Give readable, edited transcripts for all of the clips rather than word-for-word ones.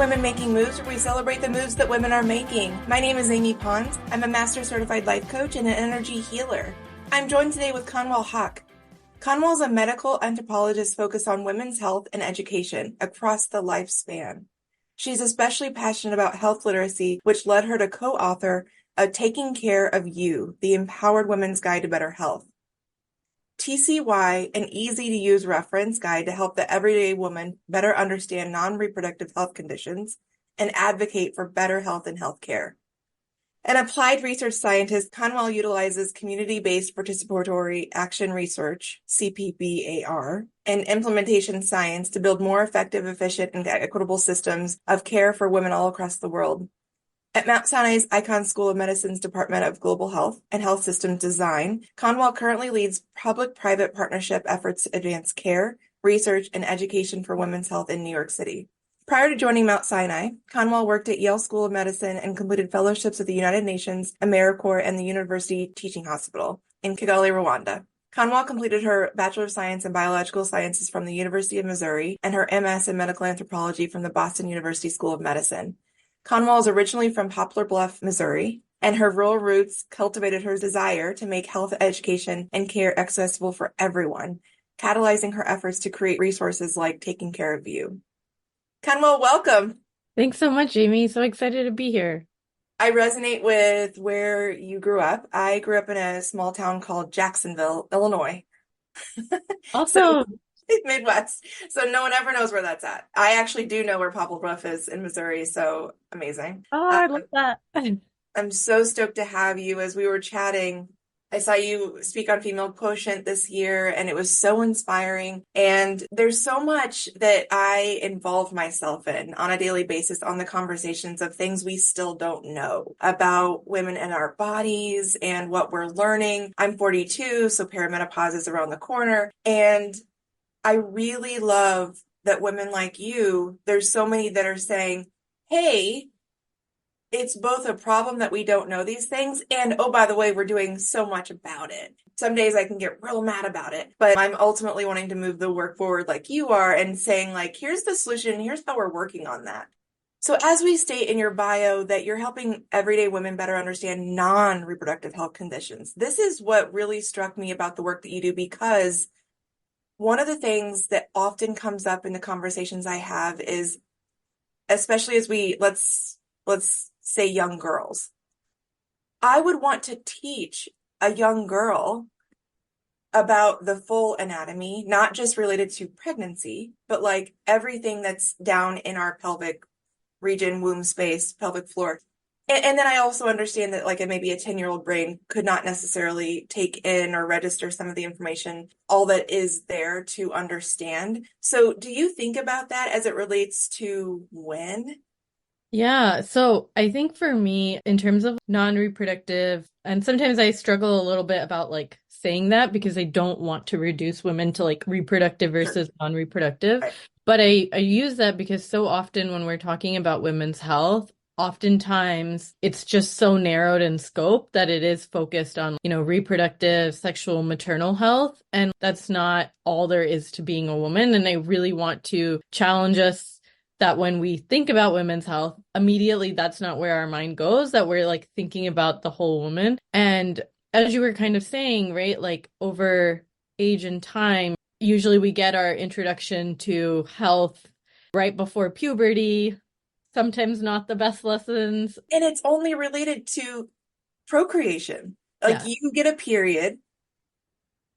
Women Making Moves, where we celebrate the moves that women are making. My name is Amy Pons. I'm a Master Certified Life Coach and an energy healer. I'm joined today with Kanwal Haq. Kanwal is a medical anthropologist focused on women's health and education across the lifespan. She's especially passionate about health literacy, which led her to co-author a Taking Care of You, the Empowered Women's Guide to Better Health. TCY, an easy-to-use reference guide to help the everyday woman better understand non-reproductive health conditions and advocate for better health and health care. An applied research scientist, Kanwal utilizes community-based participatory action research, CPBAR, and implementation science to build more effective, efficient, and equitable systems of care for women all across the world. At Mount Sinai's Icahn School of Medicine's Department of Global Health and Health Systems Design, Kanwal currently leads public-private partnership efforts to advance care, research, and education for women's health in New York City. Prior to joining Mount Sinai, Kanwal worked at Yale School of Medicine and completed fellowships at the United Nations, AmeriCorps, and the University Teaching Hospital in Kigali, Rwanda. Kanwal completed her Bachelor of Science in Biological Sciences from the University of Missouri and her MS in Medical Anthropology from the Boston University School of Medicine. Kanwal is originally from Poplar Bluff, Missouri, and her rural roots cultivated her desire to make health education and care accessible for everyone, catalyzing her efforts to create resources like Taking Care of You. Kanwal, welcome. Thanks so much, Amy. So excited to be here. I resonate with where you grew up. I grew up in a small town called Jacksonville, Illinois. Also, Midwest. So no one ever knows where that's at. I actually do know where Poplar Bluff is in Missouri, so amazing. I love that. I'm so stoked to have you. As we were chatting, I saw you speak on Female Quotient this year, and it was so inspiring. And there's so much that I involve myself in on a daily basis on the conversations of things we still don't know about women and our bodies and what we're learning. I'm 42, so perimenopause is around the corner. And I really love that women like you, there's so many that are saying, hey, it's both a problem that we don't know these things, and oh, by the way, we're doing so much about it. Some days I can get real mad about it, but I'm ultimately wanting to move the work forward like you are and saying, like, here's the solution, here's how we're working on that. So as we state in your bio that you're helping everyday women better understand non-reproductive health conditions, this is what really struck me about the work that you do, because one of the things that often comes up in the conversations I have is, especially as let's say young girls, I would want to teach a young girl about the full anatomy, not just related to pregnancy, but like everything that's down in our pelvic region, womb space, pelvic floor. And then I also understand that like maybe a 10-year-old brain could not necessarily take in or register some of the information, all that is there to understand. So do you think about that as it relates to when? Yeah, so I think for me, in terms of non-reproductive, and sometimes I struggle a little bit about like saying that because I don't want to reduce women to like reproductive versus non-reproductive. Right. But I use that because so often when we're talking about women's health, oftentimes it's just so narrowed in scope that it is focused on, reproductive, sexual, maternal health. And that's not all there is to being a woman. And I really want to challenge us that when we think about women's health, immediately that's not where our mind goes, that we're like thinking about the whole woman. And as you were kind of saying, right, like over age and time, usually we get our introduction to health right before puberty, sometimes not the best lessons. And it's only related to procreation. Like you get a period,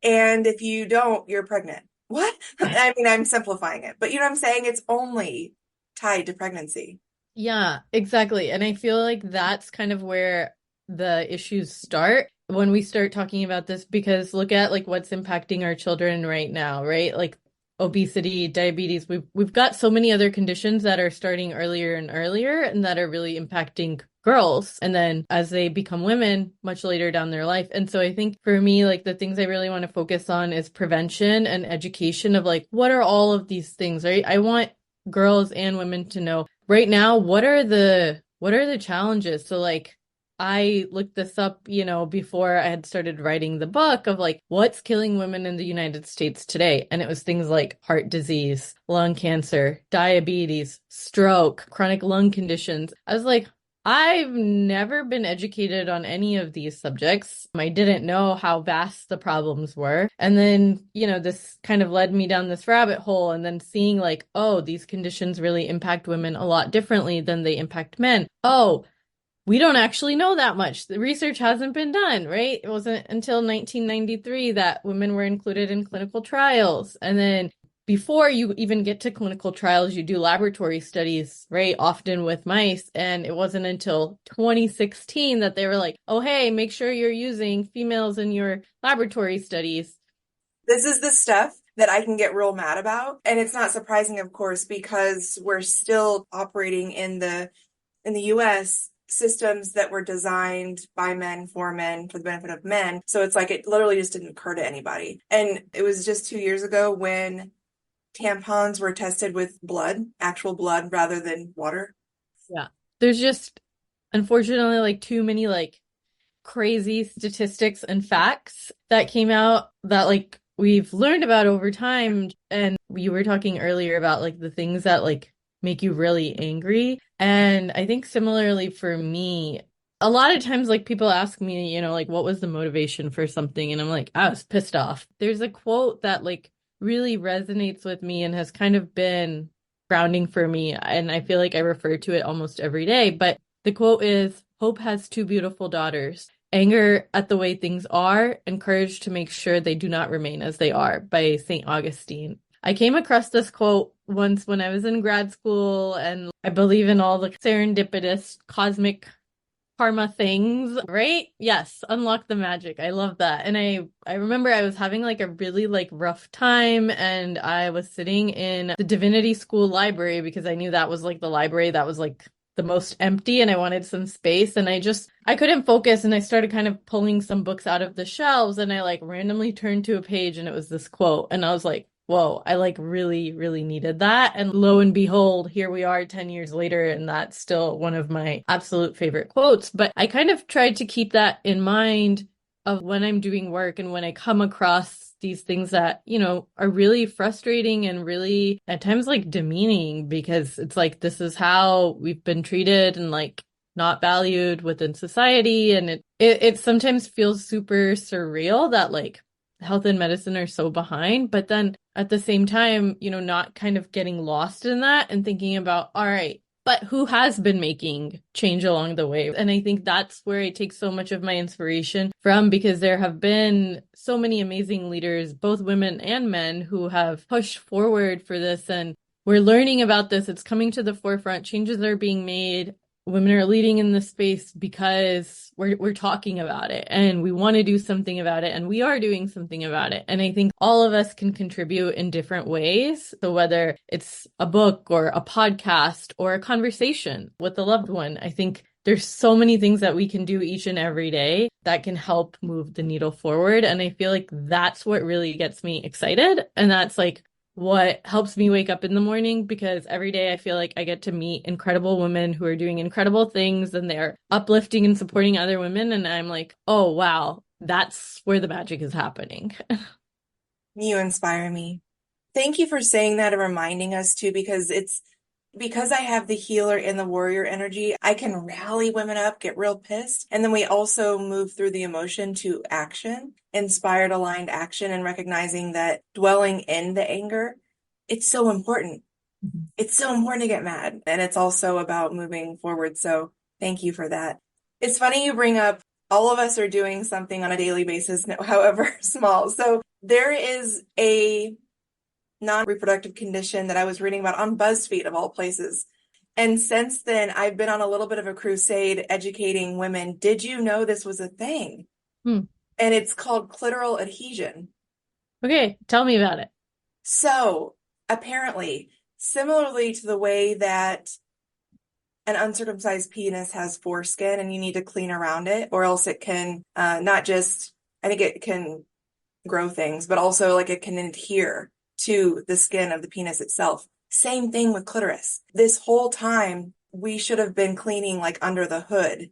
and if you don't, you're pregnant. What? I mean, I'm simplifying it, but you know what I'm saying? It's only tied to pregnancy. Yeah, exactly. And I feel like that's kind of where the issues start when we start talking about this, because look at like what's impacting our children right now, right? Like obesity, diabetes. We've got so many other conditions that are starting earlier and earlier and that are really impacting girls. And then as they become women much later down their life. And so I think for me, like the things I really want to focus on is prevention and education of like, what are all of these things, right? I want girls and women to know right now, what are the challenges? So like I looked this up, before I had started writing the book of like what's killing women in the United States today. And it was things like heart disease, lung cancer, diabetes, stroke, chronic lung conditions. I was like, I've never been educated on any of these subjects. I didn't know how vast the problems were. And then, this kind of led me down this rabbit hole and then seeing like, oh, these conditions really impact women a lot differently than they impact men. Oh, we don't actually know that much. The research hasn't been done, right? It wasn't until 1993 that women were included in clinical trials. And then before you even get to clinical trials, you do laboratory studies, right? Often with mice. And it wasn't until 2016 that they were like, oh, hey, make sure you're using females in your laboratory studies. This is the stuff that I can get real mad about. And it's not surprising, of course, because we're still operating in the US systems that were designed by men for the benefit of men. So it's like it literally just didn't occur to anybody. And it was just 2 years ago when tampons were tested with blood, actual blood rather than water. Yeah. There's just unfortunately like too many like crazy statistics and facts that came out that like we've learned about over time. And you were talking earlier about like the things that like make you really angry. And I think similarly for me, a lot of times like people ask me, like what was the motivation for something? And I'm like, I was pissed off. There's a quote that like really resonates with me and has kind of been grounding for me. And I feel like I refer to it almost every day. But the quote is, "Hope has two beautiful daughters. Anger at the way things are, and courage to make sure they do not remain as they are," by St. Augustine. I came across this quote once when I was in grad school, and I believe in all the serendipitous cosmic karma things, right? Yes, unlock the magic. I love that. And I remember I was having like a really like rough time, and I was sitting in the divinity school library because I knew that was like the library that was like the most empty, and I wanted some space, and I couldn't focus, and I started kind of pulling some books out of the shelves, and I like randomly turned to a page, and it was this quote, and I was like, whoa, I like really, really needed that. And lo and behold, here we are 10 years later, and that's still one of my absolute favorite quotes. But I kind of tried to keep that in mind of when I'm doing work and when I come across these things that, are really frustrating and really at times like demeaning, because it's like, this is how we've been treated and like not valued within society. And it sometimes feels super surreal that like health and medicine are so behind, but then at the same time, not kind of getting lost in that and thinking about, all right, but who has been making change along the way? And I think that's where I take so much of my inspiration from, because there have been so many amazing leaders, both women and men, who have pushed forward for this. And we're learning about this. It's coming to the forefront. Changes are being made. Women are leading in this space because we're talking about it and we want to do something about it, and we are doing something about it. And I think all of us can contribute in different ways. So whether it's a book or a podcast or a conversation with a loved one, I think there's so many things that we can do each and every day that can help move the needle forward. And I feel like that's what really gets me excited. And that's like what helps me wake up in the morning, because every day I feel like I get to meet incredible women who are doing incredible things and they're uplifting and supporting other women. And I'm like, oh, wow, that's where the magic is happening. You inspire me. Thank you for saying that and reminding us too, because I have the healer and the warrior energy, I can rally women up, get real pissed. And then we also move through the emotion to action, inspired, aligned action, and recognizing that dwelling in the anger, it's so important. It's so important to get mad. And it's also about moving forward. So thank you for that. It's funny you bring up all of us are doing something on a daily basis, however small. So there is a non-reproductive condition that I was reading about on BuzzFeed of all places. And since then, I've been on a little bit of a crusade educating women. Did you know this was a thing? And it's called clitoral adhesion. Okay, tell me about it. So apparently, similarly to the way that an uncircumcised penis has foreskin and you need to clean around it, or else it can not just, I think it can grow things, but also like it can adhere to the skin of the penis itself. Same thing with clitoris. This whole time, we should have been cleaning like under the hood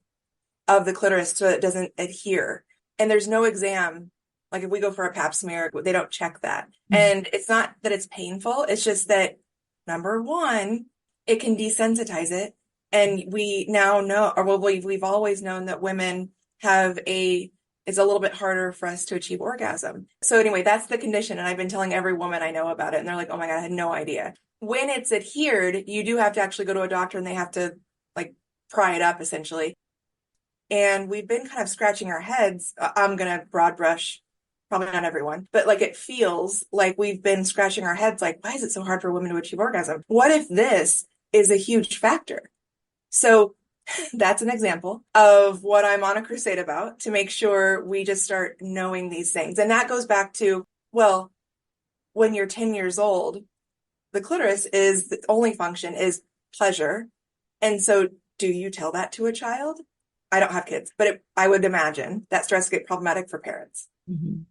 of the clitoris so it doesn't adhere. And there's no exam. Like if we go for a pap smear, they don't check that. And it's not that it's painful. It's just that number one, it can desensitize it. And we now know, or well, we've always known that women have it's a little bit harder for us to achieve orgasm. So anyway, that's the condition. And I've been telling every woman I know about it. And they're like, oh my God, I had no idea. When it's adhered, you do have to actually go to a doctor and they have to like pry it up essentially. And we've been kind of scratching our heads. I'm going to broad brush, probably not everyone, but like it feels like we've been scratching our heads like, why is it so hard for women to achieve orgasm? What if this is a huge factor? So that's an example of what I'm on a crusade about, to make sure we just start knowing these things. And that goes back to, well, when you're 10 years old, the clitoris is the only function is pleasure. And so do you tell that to a child? I don't have kids, but I would imagine that starts to get problematic for parents. Mhm.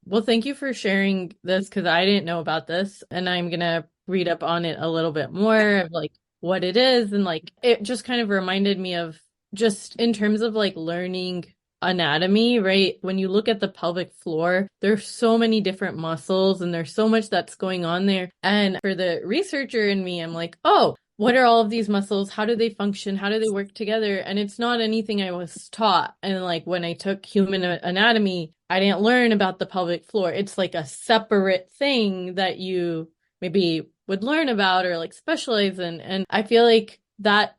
Well, thank you for sharing this because I didn't know about this, and I'm gonna read up on it a little bit more of like what it is, and like it just kind of reminded me of just in terms of like learning anatomy, right? When you look at the pelvic floor, there's so many different muscles and there's so much that's going on there. And for the researcher in me, I'm like, oh, what are all of these muscles? How do they function? How do they work together? And it's not anything I was taught. And like when I took human anatomy, I didn't learn about the pelvic floor. It's like a separate thing that you maybe would learn about or like specialize in. And I feel like that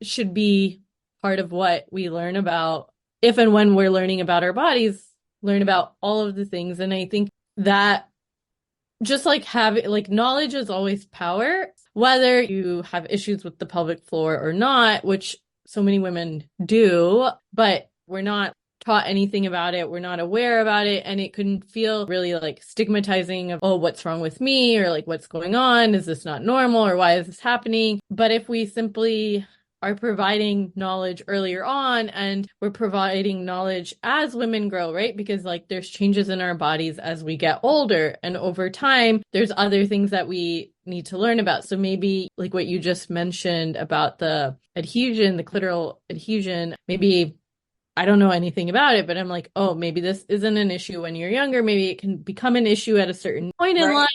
should be part of what we learn about if and when we're learning about our bodies, learn about all of the things. And I think that just like having like knowledge is always power, whether you have issues with the pelvic floor or not, which so many women do, but we're not taught anything about it. We're not aware about it. And it can feel really like stigmatizing of, oh, what's wrong with me? Or like, what's going on? Is this not normal? Or why is this happening? But if we simply are providing knowledge earlier on and we're providing knowledge as women grow, right? Because like there's changes in our bodies as we get older and over time, there's other things that we need to learn about. So maybe like what you just mentioned about the adhesion, the clitoral adhesion, maybe I don't know anything about it, but I'm like, oh, maybe this isn't an issue when you're younger. Maybe it can become an issue at a certain point in life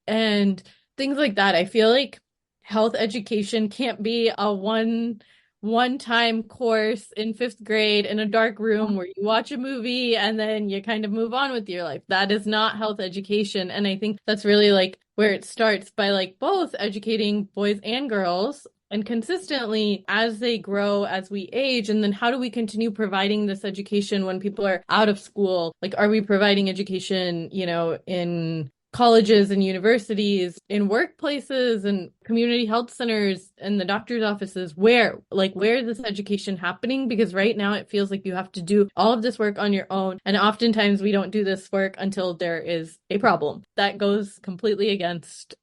and things like that. I feel like health education can't be a one-time course in fifth grade in a dark room where you watch a movie and then you kind of move on with your life. That is not health education. And I think that's really like where it starts by like both educating boys and girls and consistently as they grow, as we age. And then how do we continue providing this education when people are out of school? Like, are we providing education, in colleges and universities, in workplaces and community health centers and the doctor's offices? Where is this education happening? Because right now it feels like you have to do all of this work on your own. And oftentimes we don't do this work until there is a problem. That goes completely against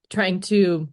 trying to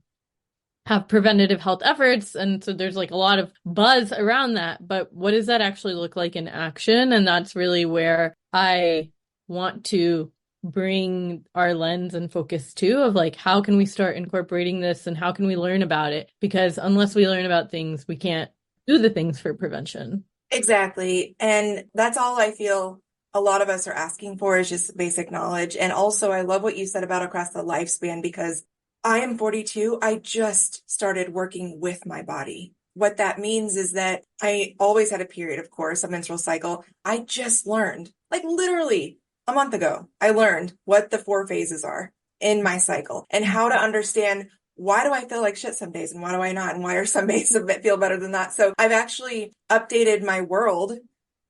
have preventative health efforts. And so there's like a lot of buzz around that. But what does that actually look like in action? And that's really where I want to bring our lens and focus to of like, how can we start incorporating this and how can we learn about it? Because unless we learn about things, we can't do the things for prevention. Exactly. And that's all I feel a lot of us are asking for is just basic knowledge. And also, I love what you said about across the lifespan, because I am 42. I just started working with my body. What that means is that I always had a period, of course, a menstrual cycle. I just learned, like literally a month ago, I learned what the 4 phases are in my cycle and how to understand why do I feel like shit some days and why do I not? And why are some days feel better than that? So I've actually updated my world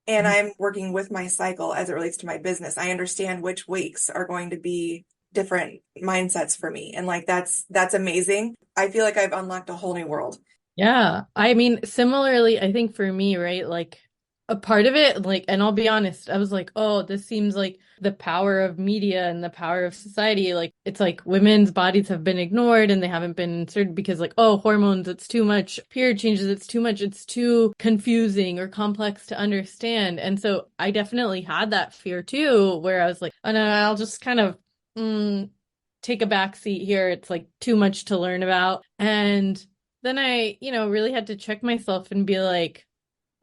and I'm working with my cycle as it relates to my business. I understand which weeks are going to be different mindsets for me. And like, that's amazing. I feel like I've unlocked a whole new world. Yeah. I mean, similarly, I think for me, right, like a part of it, like, and I'll be honest, I was like, oh, this seems like the power of media and the power of society. Like, it's like women's bodies have been ignored and they haven't been inserted because like, oh, hormones, it's too much, period changes, it's too much, it's too confusing or complex to understand. And so I definitely had that fear too, where I was like, oh no, I'll just kind of take a back seat here. It's like too much to learn about. And then I, really had to check myself and be like,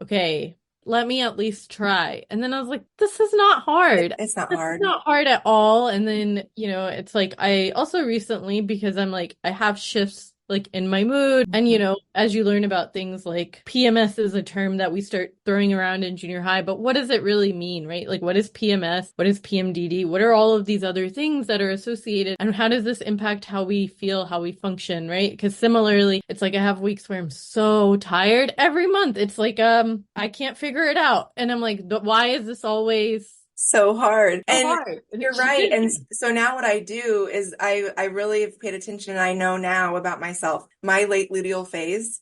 okay, let me at least try. And then I was like, this is not hard. It's not This is hard. not hard at all. And then, it's like I also recently, because I'm like, I have shifts like in my mood. And, as you learn about things like PMS is a term that we start throwing around in junior high, but what does it really mean, right? Like, what is PMS? What is PMDD? What are all of these other things that are associated? And how does this impact how we feel, how we function, right? Because similarly, it's like I have weeks where I'm so tired every month. It's like, I can't figure it out. And I'm like, why is this always So hard. so And hard? And you're it right. shouldn't And be. so now what I do is I really have paid attention, and I know now about myself. My late luteal phase,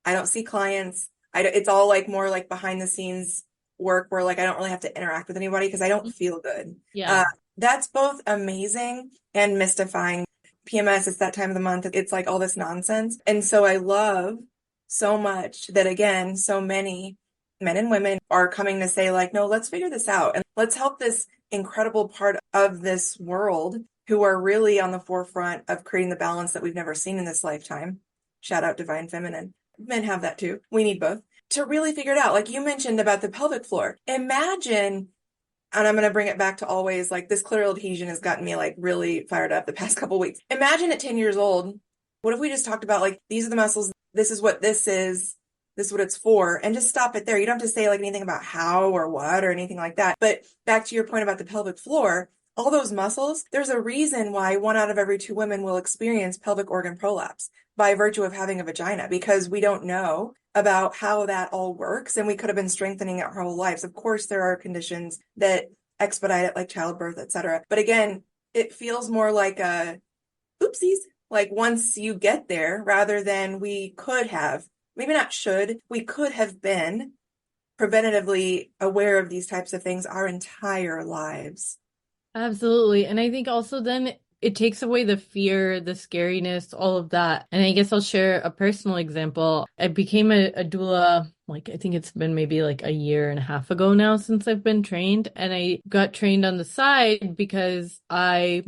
I don't see clients. It's all like more like behind the scenes work where like I don't really have to interact with anybody because I don't feel good. Yeah. That's both amazing and mystifying. PMS, it's that time of the month. It's like all this nonsense. And so I love so much that, again, so many men and women are coming to say, like, no, let's figure this out and let's help this incredible part of this world who are really on the forefront of creating the balance that we've never seen in this lifetime. Shout out Divine Feminine. Men have that too. We need both to really figure it out. Like you mentioned about the pelvic floor. Imagine, and I'm going to bring it back to always, like this clitoral adhesion has gotten me like really fired up the past couple of weeks. Imagine at 10 years old, what if we just talked about like, these are the muscles, this is what this is what it's for, and just stop it there. You don't have to say like anything about how or what or anything like that. But back to your point about the pelvic floor, all those muscles, there's a reason why 1 out of every 2 women will experience pelvic organ prolapse by virtue of having a vagina, because we don't know about how that all works, and we could have been strengthening it our whole lives. Of course, there are conditions that expedite it, like childbirth, etc. But again, it feels more like a oopsies, like once you get there, rather than we could have, maybe not should, we could have been preventatively aware of these types of things our entire lives. Absolutely. And I think also then it takes away the fear, the scariness, all of that. And I guess I'll share a personal example. I became a doula, like I think it's been maybe like a year and a half ago now since I've been trained. And I got trained on the side because I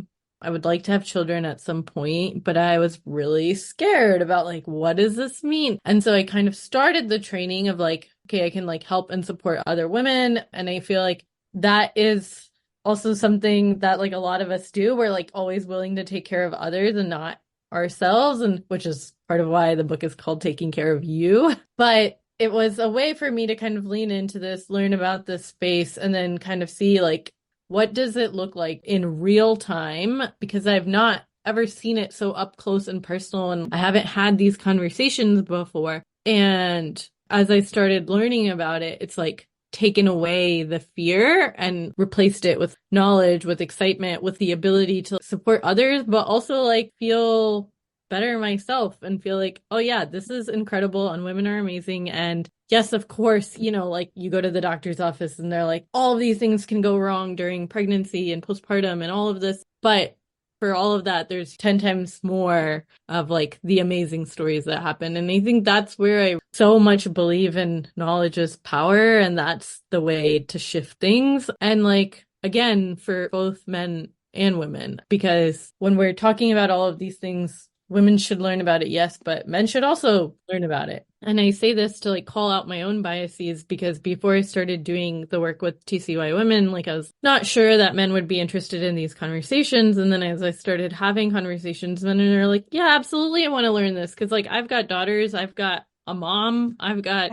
would like to have children at some point, but I was really scared about like, what does this mean? And so I kind of started the training of like, okay, I can like help and support other women. And I feel like that is also something that like a lot of us do. We're like always willing to take care of others and not ourselves, and which is part of why the book is called Taking Care of You. But it was a way for me to kind of lean into this, learn about this space, and then kind of see like, what does it look like in real time? Because I've not ever seen it so up close and personal, and I haven't had these conversations before. And as I started learning about it, it's like taken away the fear and replaced it with knowledge, with excitement, with the ability to support others, but also like feel better myself and feel like, oh yeah, this is incredible and women are amazing. And yes, of course, like you go to the doctor's office and they're like, all of these things can go wrong during pregnancy and postpartum and all of this. But for all of that, there's 10 times more of like the amazing stories that happen. And I think that's where I so much believe in knowledge is power. And that's the way to shift things. And like, again, for both men and women, because when we're talking about all of these things, women should learn about it, yes, but men should also learn about it. And I say this to like call out my own biases, because before I started doing the work with TCY women, like I was not sure that men would be interested in these conversations. And then as I started having conversations, men are like, yeah, absolutely, I want to learn this. Because like I've got daughters, I've got a mom, I've got,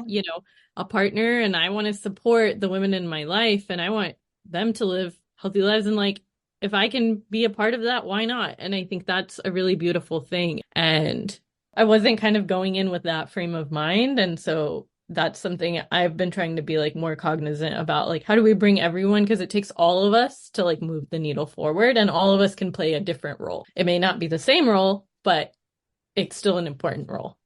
a partner, and I want to support the women in my life, and I want them to live healthy lives. And like, if I can be a part of that, why not? And I think that's a really beautiful thing. And I wasn't kind of going in with that frame of mind. And so that's something I've been trying to be like more cognizant about, like, how do we bring everyone? Because it takes all of us to like move the needle forward, and all of us can play a different role. It may not be the same role, but it's still an important role.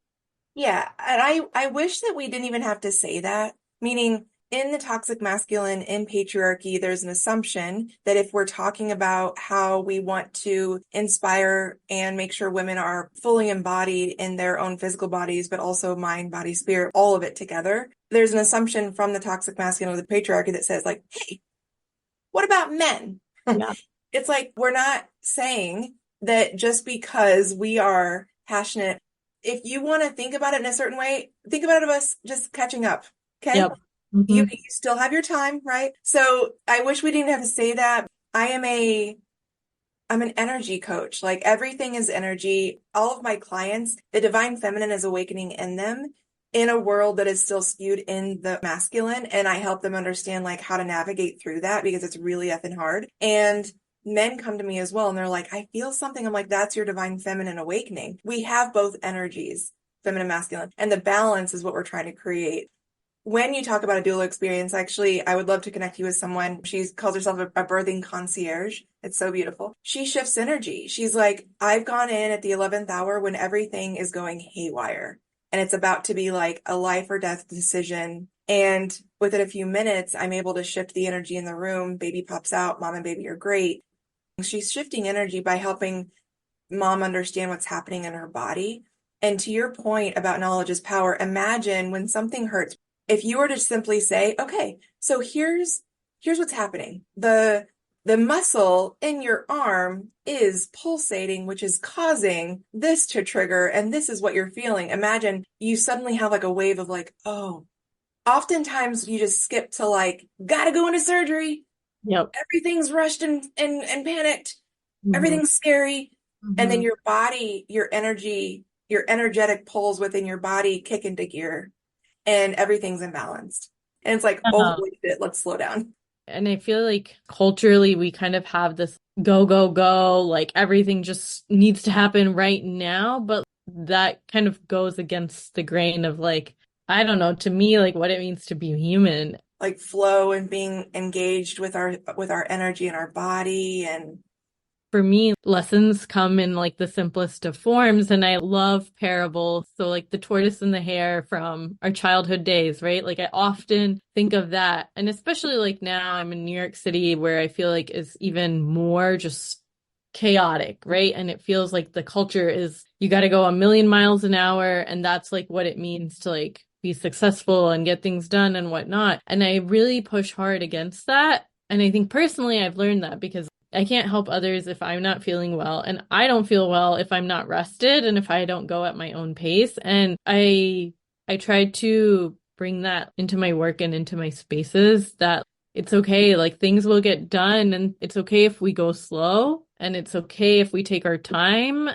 Yeah, and I wish that we didn't even have to say that, meaning in the toxic masculine, in patriarchy, there's an assumption that if we're talking about how we want to inspire and make sure women are fully embodied in their own physical bodies, but also mind, body, spirit, all of it together, there's an assumption from the toxic masculine or the patriarchy that says like, hey, what about men? Yeah. It's like, we're not saying that just because we are passionate, if you want to think about it in a certain way, think about it of us just catching up. Okay. Yep. You Hmm. still have your time, right? So I wish we didn't have to say that. I'm an energy coach. Like everything is energy. All of my clients, the divine feminine is awakening in them in a world that is still skewed in the masculine. And I help them understand like how to navigate through that because it's really effing hard. And men come to me as well and they're like, I feel something. I'm like, that's your divine feminine awakening. We have both energies, feminine, masculine, and the balance is what we're trying to create. When you talk about a doula experience, actually, I would love to connect you with someone. She calls herself a birthing concierge. It's so beautiful. She shifts energy. She's like, I've gone in at the 11th hour when everything is going haywire and it's about to be like a life or death decision. And within a few minutes, I'm able to shift the energy in the room. Baby pops out. Mom and baby are great. She's shifting energy by helping mom understand what's happening in her body. And to your point about knowledge is power, imagine when something hurts, if you were to simply say, okay, so here's what's happening. The muscle in your arm is pulsating, which is causing this to trigger, and this is what you're feeling. Imagine you suddenly have like a wave of like, oh, oftentimes you just skip to like, gotta go into surgery. Yep. Everything's rushed and panicked. Hmm. Everything's scary. And then Hmm. your body, your energy, your energetic pulls within your body kick into gear and everything's imbalanced. And it's like, oh, holy shit, let's slow down. And I feel like culturally we kind of have this go, go, go, like everything just needs to happen right now. But that kind of goes against the grain of like, I don't know, to me, like what it means to be human. Like flow and being engaged with our energy and our body and For me, lessons come in like the simplest of forms, and I love parables. So, like the tortoise and the hare from our childhood days, right? Like, I often think of that. And especially like now, I'm in New York City, where I feel like is even more just chaotic, right? And it feels like the culture is you got to go a million miles an hour, and that's like what it means to like be successful and get things done and whatnot. And I really push hard against that. And I think personally, I've learned that because I can't help others if I'm not feeling well, and I don't feel well if I'm not rested and if I don't go at my own pace. And I try to bring that into my work and into my spaces that it's okay, like things will get done and it's okay if we go slow and it's okay if we take our time.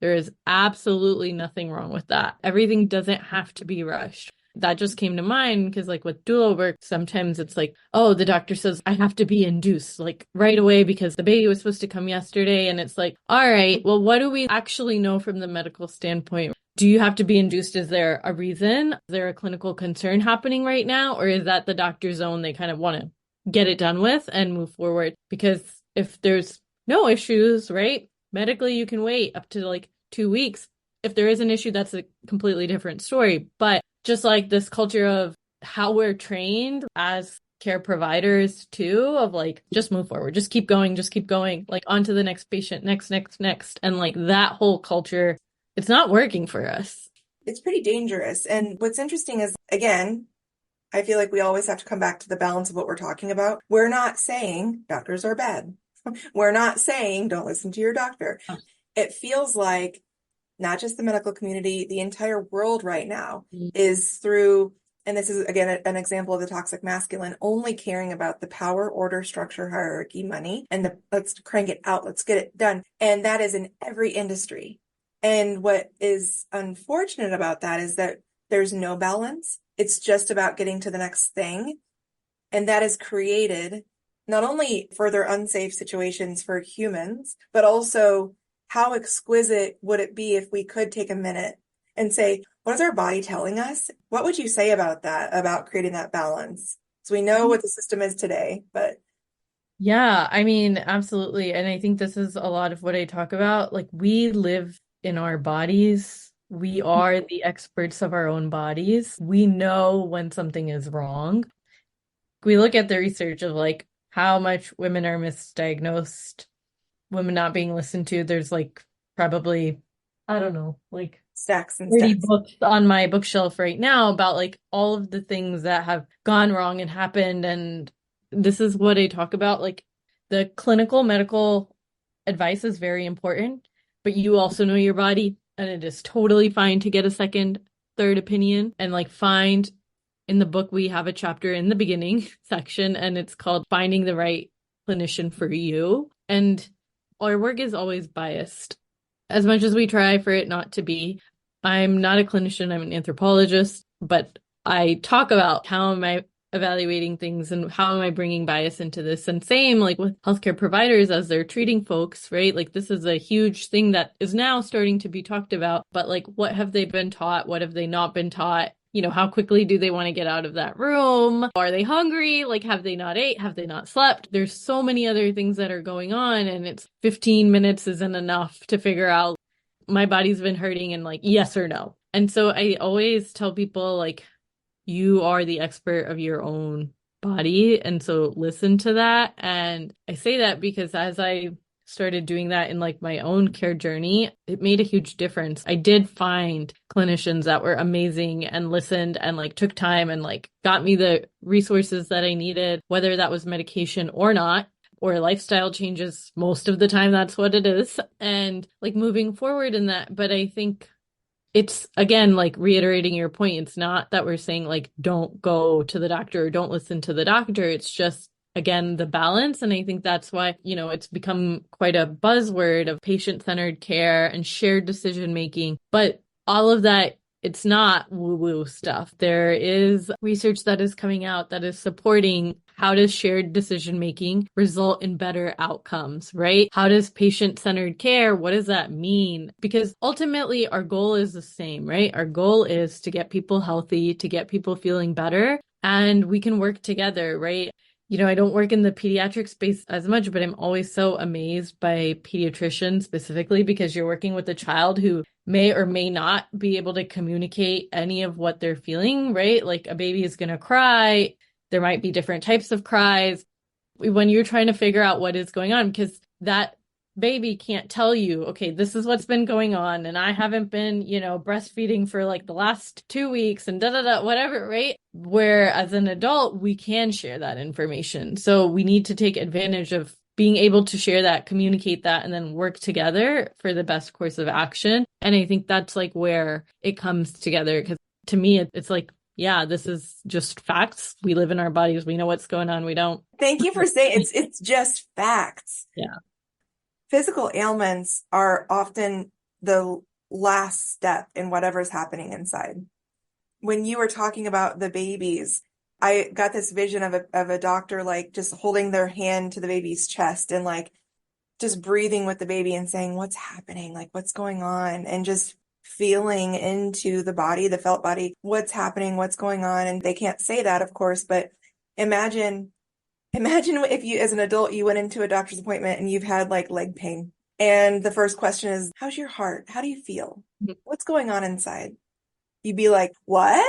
There is absolutely nothing wrong with that. Everything doesn't have to be rushed. That just came to mind because like with doula work, sometimes it's like, oh, the doctor says I have to be induced like right away because the baby was supposed to come yesterday. And it's like, all right, well, what do we actually know from the medical standpoint? Do you have to be induced? Is there a reason? Is there a clinical concern happening right now? Or is that the doctor's zone they kind of want to get it done with and move forward? Because if there's no issues, right? Medically, you can wait up to like 2 weeks. If there is an issue, that's a completely different story. But just like this culture of how we're trained as care providers too, of like, just move forward, just keep going, like on to the next patient, next. And like that whole culture, it's not working for us. it's pretty dangerous. And what's interesting is, again, I feel like we always have to come back to the balance of what we're talking about. We're not saying doctors are bad. We're not saying don't listen to your doctor. It feels like not just the medical community, the entire world right now is through, and this is again an example of the toxic masculine, only caring about the power, order, structure, hierarchy, money, and the let's crank it out, let's get it done. And that is in every industry. And what is unfortunate about that is that there's no balance. It's just about getting to the next thing. And that has created not only further unsafe situations for humans, but also how exquisite would it be if we could take a minute and say, what is our body telling us? What would you say about that, about creating that balance? So we know what the system is today, but Yeah, I mean, absolutely. And I think this is a lot of what I talk about. Like, we live in our bodies. We are the experts of our own bodies. We know when something is wrong. We look at the research of like how much women are misdiagnosed, women not being listened to. There's like probably, I don't know, like stacks and 30 stacks. books on my bookshelf right now about like all of the things that have gone wrong and happened. And this is what I talk about. Like the clinical medical advice is very important, but you also know your body, and it is totally fine to get a second, third opinion and like find In the book, we have a chapter in the beginning section, and it's called Finding the Right Clinician for You. And our work is always biased, as much as we try for it not to be. I'm not a clinician, I'm an anthropologist, but I talk about how am I evaluating things and how am I bringing bias into this. And same like with healthcare providers as they're treating folks, right? Like this is a huge thing that is now starting to be talked about, but like what have they been taught? What have they not been taught? You know, how quickly do they want to get out of that room? Are they hungry? Like, have they not ate? Have they not slept? There's so many other things that are going on, and it's 15 minutes isn't enough to figure out my body's been hurting and like, yes or no. And so I always tell people like, you are the expert of your own body. And so listen to that. And I say that because as I started doing that in like my own care journey, it made a huge difference. I did find clinicians that were amazing and listened and like took time and like got me the resources that I needed, whether that was medication or not, or lifestyle changes. Most of the time, that's what it is. And like moving forward in that. But I think it's, again, like reiterating your point. It's not that we're saying like, don't go to the doctor or don't listen to the doctor. It's just, again, the balance. And I think that's why, you know, it's become quite a buzzword of patient-centered care and shared decision-making. But all of that, it's not woo-woo stuff. There is research that is coming out that is supporting how does shared decision-making result in better outcomes, right? How does patient-centered care, what does that mean? Because ultimately our goal is the same, right? Our goal is to get people healthy, to get people feeling better, and we can work together, right? You know, I don't work in the pediatric space as much, but I'm always so amazed by pediatricians specifically because you're working with a child who may or may not be able to communicate any of what they're feeling, right? Like a baby is going to cry. There might be different types of cries when you're trying to figure out what is going on, because that baby can't tell you, okay, this is what's been going on. And I haven't been, you know, breastfeeding for like the last 2 weeks and whatever, right? Where as an adult, we can share that information. So we need to take advantage of being able to share that, communicate that, and then work together for the best course of action. And I think that's like where it comes together. Because to me, it's like, yeah, this is just facts. We live in our bodies. We know what's going on. We don't. Thank you for saying it's just facts. Yeah. Physical ailments are often the last step in whatever's happening inside. When you were talking about the babies, I got this vision of a doctor like just holding their hand to the baby's chest and like just breathing with the baby and saying, what's happening? Like, what's going on? And just feeling into the body, the felt body, what's happening, what's going on. And they can't say that, of course, but imagine if you, as an adult, you went into a doctor's appointment and you've had like leg pain. And the first question is, how's your heart? How do you feel? What's going on inside? You'd be like, what?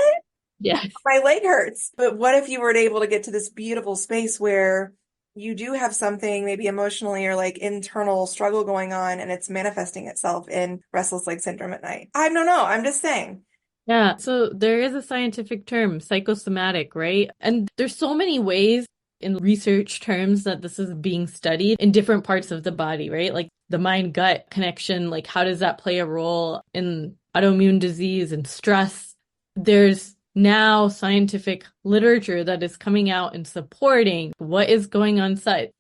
Yeah. My leg hurts. But what if you were able to get to this beautiful space where you do have something maybe emotionally or like internal struggle going on and it's manifesting itself in restless leg syndrome at night? I don't know. I'm just saying. Yeah. So there is a scientific term, psychosomatic, right? And there's so many ways in research terms that this is being studied in different parts of the body, right? Like the mind-gut connection, like how does that play a role in autoimmune disease and stress? There's now scientific literature that is coming out and supporting what is going on inside.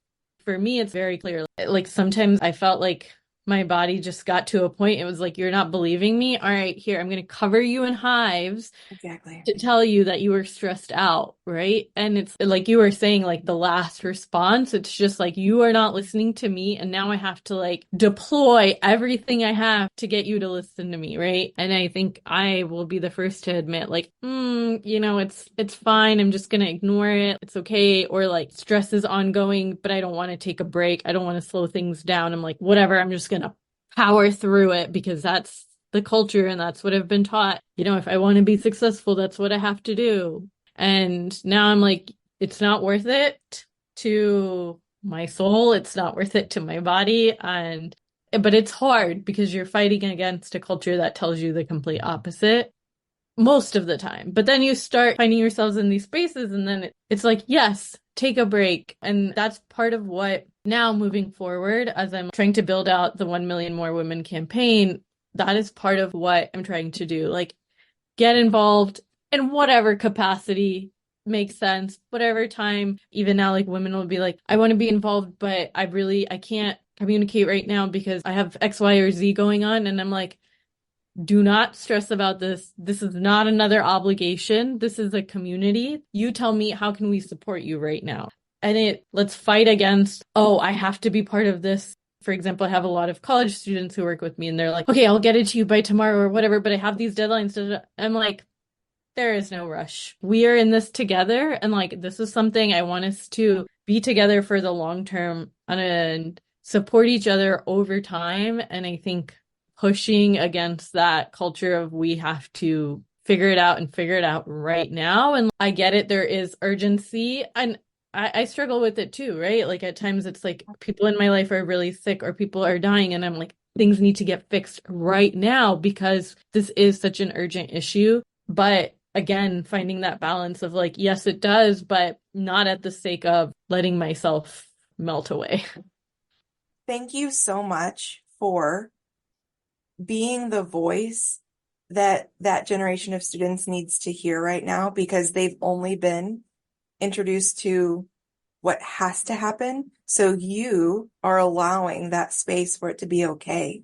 For me, it's very clear. Like sometimes I felt like my body just got to a point, it was like, you're not believing me. All right, here, I'm going to cover you in hives. Exactly. To tell you that you were stressed out, right? And it's like you were saying, like the last response, it's just like, you are not listening to me. And now I have to like deploy everything I have to get you to listen to me, right? And I think I will be the first to admit like, you know, it's fine. I'm just going to ignore it. It's okay. Or like stress is ongoing, but I don't want to take a break. I don't want to slow things down. I'm like, whatever, I'm just going to power through it because that's the culture and that's what I've been taught. You know, if I want to be successful, that's what I have to do. And now I'm like, it's not worth it to my soul. It's not worth it to my body. But it's hard because you're fighting against a culture that tells you the complete opposite most of the time. But then you start finding yourselves in these spaces and then it's like, yes, take a break. And that's part of what now moving forward, as I'm trying to build out the 1 Million More Women campaign, that is part of what I'm trying to do. Like, get involved, in whatever capacity makes sense, whatever time. Even now, like women will be like, I want to be involved, but I can't communicate right now because I have X, Y, or Z going on. And I'm like, do not stress about this. This is not another obligation. This is a community. You tell me, how can we support you right now? And let's fight against, oh, I have to be part of this. For example, I have a lot of college students who work with me and they're like, okay, I'll get it to you by tomorrow or whatever, but I have these deadlines. I'm like, there is no rush. We are in this together. And like, this is something I want us to be together for the long term and support each other over time. And I think pushing against that culture of we have to figure it out and figure it out right now. And I get it. There is urgency. And I struggle with it too, right? Like at times it's like people in my life are really sick or people are dying. And I'm like, things need to get fixed right now because this is such an urgent issue. But again, finding that balance of like, yes, it does, but not at the sake of letting myself melt away. Thank you so much for being the voice that that generation of students needs to hear right now, because they've only been introduced to what has to happen. So you are allowing that space for it to be okay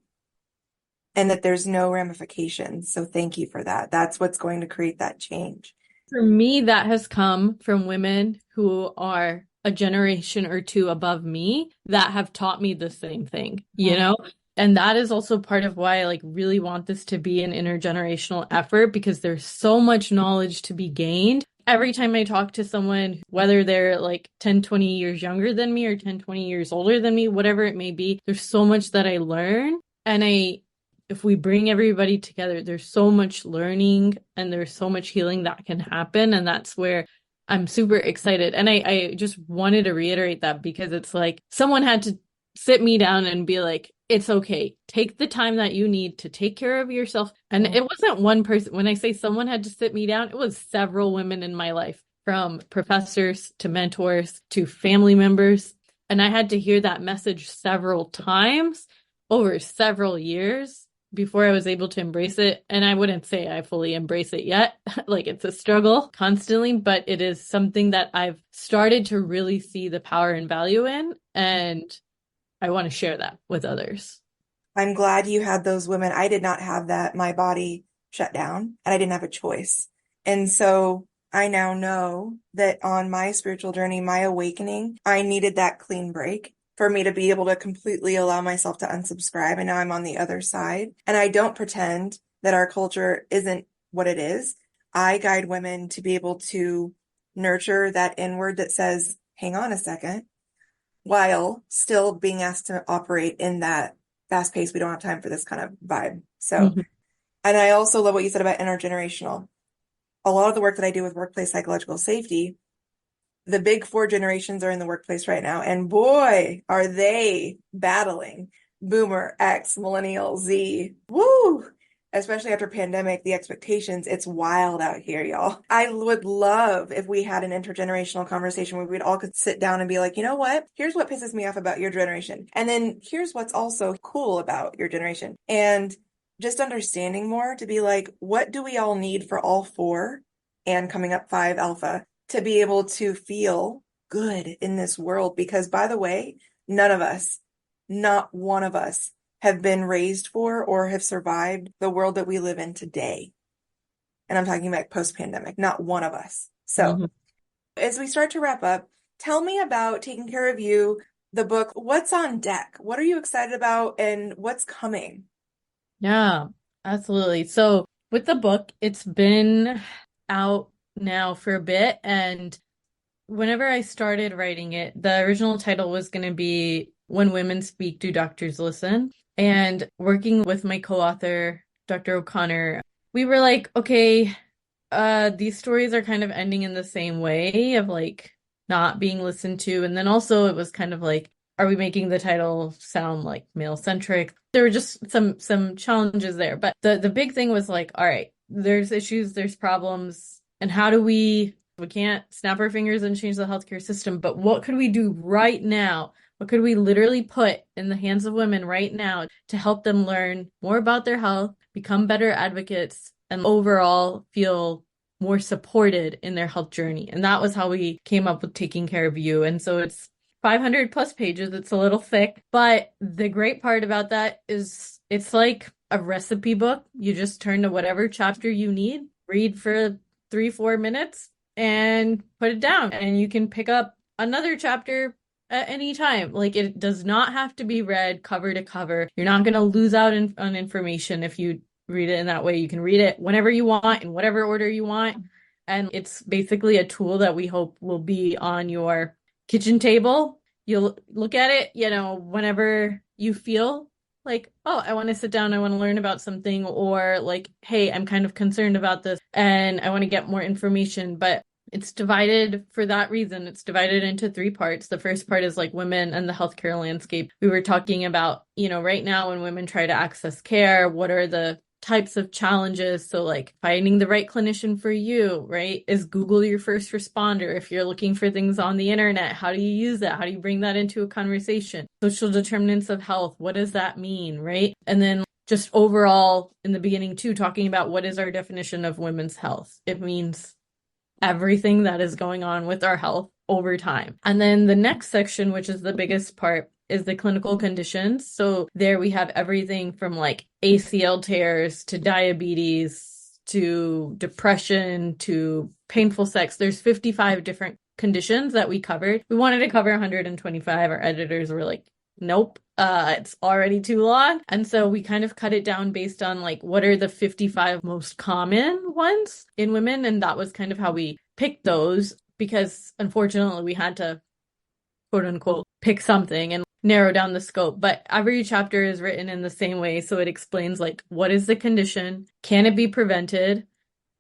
and that there's no ramifications. So thank you for that. That's what's going to create that change. For me, that has come from women who are a generation or two above me that have taught me the same thing, you know? And that is also part of why I like really want this to be an intergenerational effort, because there's so much knowledge to be gained. Every time I talk to someone, whether they're like 10, 20 years younger than me or 10, 20 years older than me, whatever it may be, there's so much that I learn. And if we bring everybody together, there's so much learning and there's so much healing that can happen. And that's where I'm super excited. And I just wanted to reiterate that because it's like someone had to sit me down and be like, it's okay. Take the time that you need to take care of yourself. And it wasn't one person. When I say someone had to sit me down, it was several women in my life, from professors to mentors to family members. And I had to hear that message several times over several years before I was able to embrace it. And I wouldn't say I fully embrace it yet. Like it's a struggle constantly, but it is something that I've started to really see the power and value in. And I want to share that with others. I'm glad you had those women. I did not have that. My body shut down and I didn't have a choice. And so I now know that on my spiritual journey, my awakening, I needed that clean break for me to be able to completely allow myself to unsubscribe. And now I'm on the other side. And I don't pretend that our culture isn't what it is. I guide women to be able to nurture that inward that says, hang on a second, while still being asked to operate in that fast pace. We don't have time for this kind of vibe. So, and I also love what you said about intergenerational. A lot of the work that I do with workplace psychological safety, the big four generations are in the workplace right now. And boy, are they battling Boomer, X, Millennial, Z. Woo! Especially after pandemic, the expectations, it's wild out here, y'all. I would love if we had an intergenerational conversation where we'd all could sit down and be like, you know what? Here's what pisses me off about your generation. And then here's what's also cool about your generation. And just understanding more to be like, what do we all need for all four and coming up 5 alpha to be able to feel good in this world? Because by the way, none of us, not one of us, have been raised for or have survived the world that we live in today. And I'm talking about post-pandemic, not one of us. So as we start to wrap up, tell me about Taking Care of You, the book. What's on deck? What are you excited about and what's coming? Yeah, absolutely. So with the book, it's been out now for a bit. And whenever I started writing it, the original title was going to be When Women Speak, Do Doctors Listen? And working with my co-author, Dr. O'Connor, we were like, okay, these stories are kind of ending in the same way of like not being listened to. And then also it was kind of like, are we making the title sound like male-centric? There were just some challenges there. But the big thing was like, all right, there's issues, there's problems, and how do we can't snap our fingers and change the healthcare system, but what could we do right now? What could we literally put in the hands of women right now to help them learn more about their health, become better advocates, and overall feel more supported in their health journey. And that was how we came up with Taking Care of You. And so it's 500 plus pages. It's a little thick, but the great part about that is it's like a recipe book. You just turn to whatever chapter you need, read for 3-4 minutes, and put it down. And you can pick up another chapter at any time. Like, it does not have to be read cover to cover. You're not going to lose out on information if you read it in that way. You can read it whenever you want, in whatever order you want. And it's basically a tool that we hope will be on your kitchen table. You'll look at it, whenever you feel like, oh, I want to sit down, I want to learn about something, or like, hey, I'm kind of concerned about this and I want to get more information. But it's divided for that reason. It's divided into 3 parts. The first part is like women and the healthcare landscape. We were talking about, right now when women try to access care, what are the types of challenges? So like finding the right clinician for you, right? Is Google your first responder? If you're looking for things on the internet, how do you use that? How do you bring that into a conversation? Social determinants of health. What does that mean, right? And then just overall in the beginning too, talking about what is our definition of women's health. It means everything that is going on with our health over time. And then the next section, which is the biggest part, is the clinical conditions. So there we have everything from like ACL tears to diabetes to depression to painful sex. There's 55 different conditions that we covered. We wanted to cover 125. Our editors were like, nope, it's already too long. And so we kind of cut it down based on like what are the 55 most common ones in women. And that was kind of how we picked those, because unfortunately we had to, quote unquote, pick something and narrow down the scope. But every chapter is written in the same way. So it explains like, what is the condition? Can it be prevented?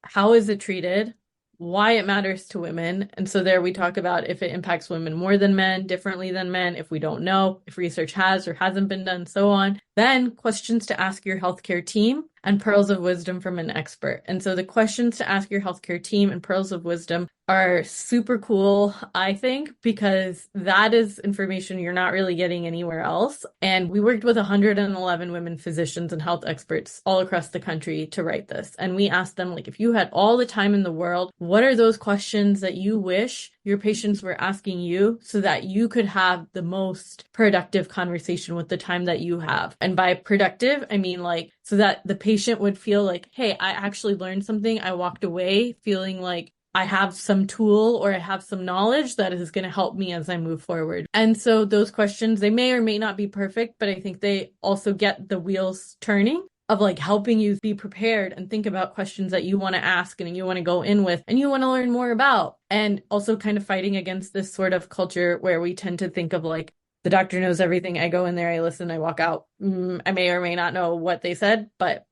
How is it treated? Why it matters to women. And so there we talk about if it impacts women more than men, differently than men, if we don't know, if research has or hasn't been done, so on. Then questions to ask your healthcare team and pearls of wisdom from an expert. And so the questions to ask your healthcare team and pearls of wisdom are super cool, I think, because that is information you're not really getting anywhere else. And we worked with 111 women physicians and health experts all across the country to write this. And we asked them, like, if you had all the time in the world, what are those questions that you wish your patients were asking you so that you could have the most productive conversation with the time that you have? And by productive, I mean like so that the patient would feel like, hey, I actually learned something. I walked away feeling like I have some tool or I have some knowledge that is going to help me as I move forward. And so those questions, they may or may not be perfect, but I think they also get the wheels turning of like helping you be prepared and think about questions that you want to ask and you want to go in with and you want to learn more about. And also kind of fighting against this sort of culture where we tend to think of like, the doctor knows everything. I go in there, I listen, I walk out. I may or may not know what they said, but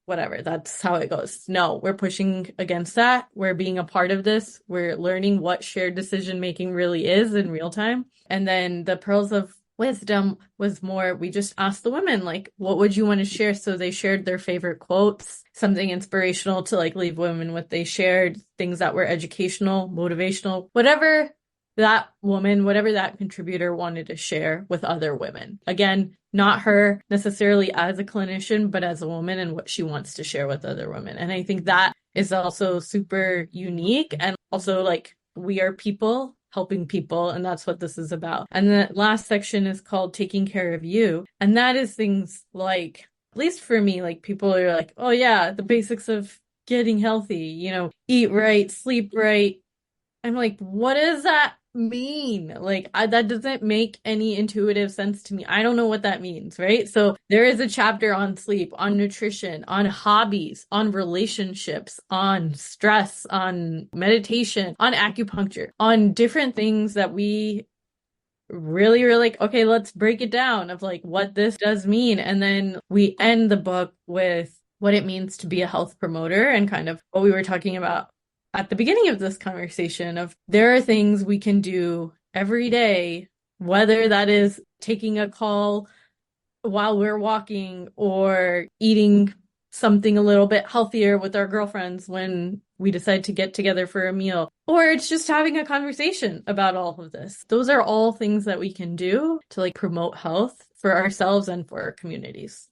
whatever, that's how it goes. No, we're pushing against that. We're being a part of this. We're learning what shared decision making really is in real time. And then the pearls of wisdom was more, we just asked the women, like, what would you want to share? So they shared their favorite quotes, something inspirational to like leave women with. They shared things that were educational, motivational, whatever that woman, whatever that contributor wanted to share with other women. Again, not her necessarily as a clinician, but as a woman and what she wants to share with other women. And I think that is also super unique. And also like we are people helping people. And that's what this is about. And the last section is called Taking Care of You. And that is things like, at least for me, like people are like, oh yeah, the basics of getting healthy, eat right, sleep right. I'm like, what does that mean? Like, that doesn't make any intuitive sense to me. I don't know what that means, right? So there is a chapter on sleep, on nutrition, on hobbies, on relationships, on stress, on meditation, on acupuncture, on different things that we really are like, okay, let's break it down of like what this does mean. And then we end the book with what it means to be a health promoter and kind of what we were talking about at the beginning of this conversation of there are things we can do every day, whether that is taking a call while we're walking or eating something a little bit healthier with our girlfriends when we decide to get together for a meal, or it's just having a conversation about all of this. Those are all things that we can do to like promote health for ourselves and for our communities.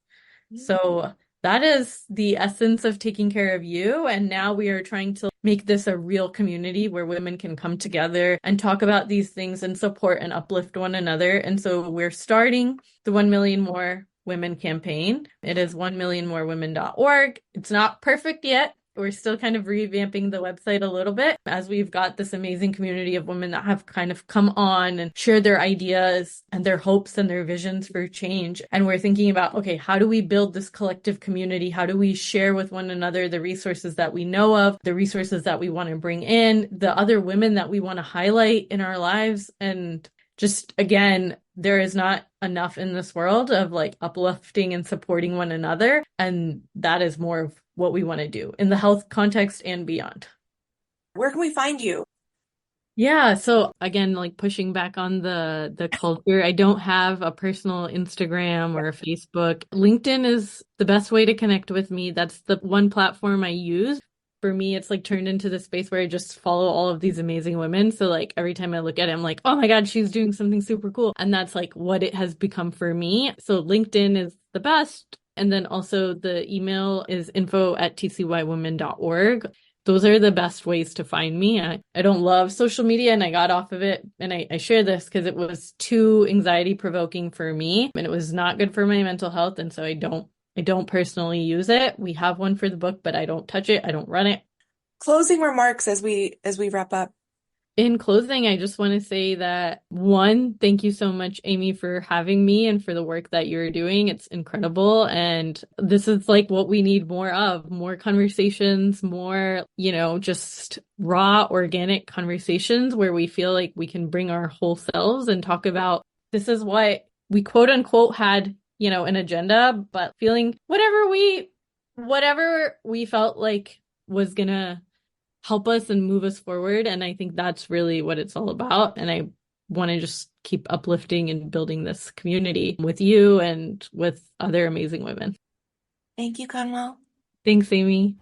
So that is the essence of taking care of you. And now we are trying to make this a real community where women can come together and talk about these things and support and uplift one another. And so we're starting the 1 Million More Women campaign. It is 1millionmorewomen.org. It's not perfect yet. We're still kind of revamping the website a little bit as we've got this amazing community of women that have kind of come on and shared their ideas and their hopes and their visions for change. And we're thinking about, okay, how do we build this collective community? How do we share with one another the resources that we know of, the resources that we want to bring in, the other women that we want to highlight in our lives? And just, again, there is not enough in this world of like uplifting and supporting one another. And that is more of what we want to do in the health context and beyond. Where can we find you? Yeah, so again, like pushing back on the culture, I don't have a personal Instagram or a Facebook. LinkedIn is the best way to connect with me. That's the one platform I use. For me, it's like turned into the space where I just follow all of these amazing women. So like every time I look at it, I'm like, oh my God, she's doing something super cool. And that's like what it has become for me. So LinkedIn is the best. And then also the email is info@tcywomen.org. Those are the best ways to find me. I don't love social media and I got off of it. And I share this because it was too anxiety provoking for me and it was not good for my mental health. And so I don't personally use it. We have one for the book, but I don't touch it. I don't run it. Closing remarks as we wrap up. In closing, I just want to say that one, thank you so much, Amy, for having me and for the work that you're doing. It's incredible. And this is like what we need more of, more conversations, more, just raw, organic conversations where we feel like we can bring our whole selves and talk about this is what we quote unquote had, an agenda, but feeling whatever we felt like was gonna help us and move us forward. And I think that's really what it's all about. And I want to just keep uplifting and building this community with you and with other amazing women. Thank you, Kanwal. Thanks, Amy.